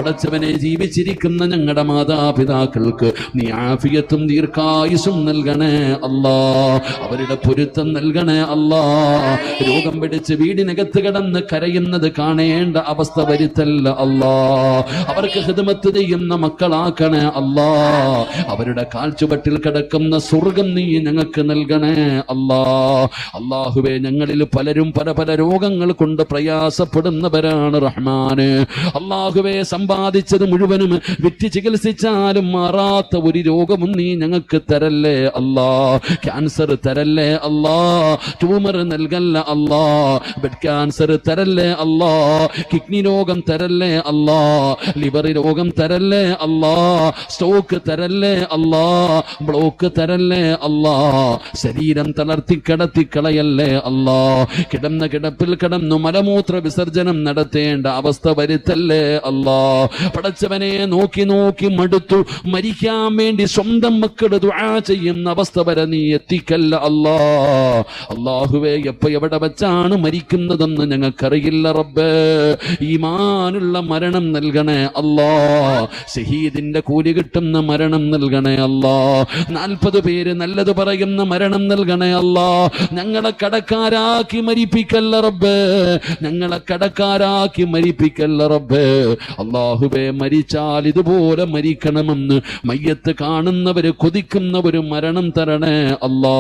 പടച്ചവനെ ജീവിച്ചിരിക്കുന്ന ഞങ്ങളുടെ മാതാപിതാക്കൾക്ക് നീ ആഫിയത്തും ദീർഘായുസും നൽകണേ അല്ലാ. അവരുടെ പൊരുത്തം നൽകണേ അല്ലാ. രോഗം പിടിച്ച് വീടിനകത്ത് കിടന്ന് കരയുന്നത് കാണേണ്ട അവസ്ഥ വരുത്തല്ല അല്ലാ. അവർക്ക് ഖിദ്മത്ത് ചെയ്യുന്ന മക്കളാക്കണേ അല്ലാ. അവരുടെ കാൽച്ചുവട്ടിൽ കിടക്കുന്ന സ്വർഗം നീ ഞങ്ങൾക്ക് നൽകണേ അല്ലാ. അല്ലാഹുവേ, ഞങ്ങളിൽ പലരും പല പല രോഗങ്ങൾ കൊണ്ട് പ്രയാസപ്പെടുന്നവരാണ് റഹ്മാന്. അല്ലാഹുവേ, സമ്പാദിച്ചത് മുഴുവനും വിറ്റ് ചികിത്സിച്ചാലും മാറാത്ത ഒരു രോഗവും നീ ഞങ്ങൾക്ക് തരല്ലേ അല്ലാ. ക്യാൻസർ തരല്ലേ അല്ലാ. ട്യൂമർ നൽകല്ല അല്ലാ. ബ്ലഡ് ക്യാൻസർ തരല്ലേ അല്ലാ. കിഡ്നി രോഗം തരല്ലേ അല്ലാ. ലിവർ രോഗം തരല്ലേ അല്ലാ. സ്റ്റോക്ക് തരല്ലേ അല്ലാ. ബ്ലോക്ക് തരല്ലേ അല്ലാ. ശരീരം തളർത്തി കിടത്തിക്കളയല്ലേ അല്ലാ. കിടന്ന കിടപ്പിൽ കിടന്നു മലമൂത്ര വിസർജനം നടത്തേണ്ട അവസ്ഥ വരുത്തല്ലേ അല്ലാ. പടച്ചവനെ, നോക്കി നോക്കി മടുത്തു മരിക്കാൻ വേണ്ടി സ്വന്തം മക്കൾ ദുആ ചെയ്യുന്ന അവസ്ഥ വരെ നീ എത്തിക്കല്ല അല്ലാ. അല്ലാഹുവേ, എപ്പോ എവിടെ വെച്ചാണ് മരിക്കുന്നതെന്ന് ഞങ്ങൾക്കറിയില്ല റബ്ബേ. ഈമാനുള്ള മരണം നൽകണേ അല്ലാ. ഷഹീദിന്റെ കൂലി കിട്ടുന്ന മരണം നൽകണേ അല്ലാ. 40 പേര് നല്ലത് പറയുന്ന മരണം നൽകണേ അല്ലാ. ഞങ്ങളെ കടക്കാരാക്കി മരിപ്പിക്കല്ല റബ്ബേ. ഞങ്ങളെ കടക്കാരാക്കി മരിപ്പിക്കല്ല റബ്ബേ. അല്ലാഹുവേ, മരിച്ചാൽ ഇതുപോലെ മരിക്കണമെന്ന് മയ്യത്ത് കാണുന്നവര് കൊതിക്കുന്ന ഒരു മരണം തരണേ അല്ലാ.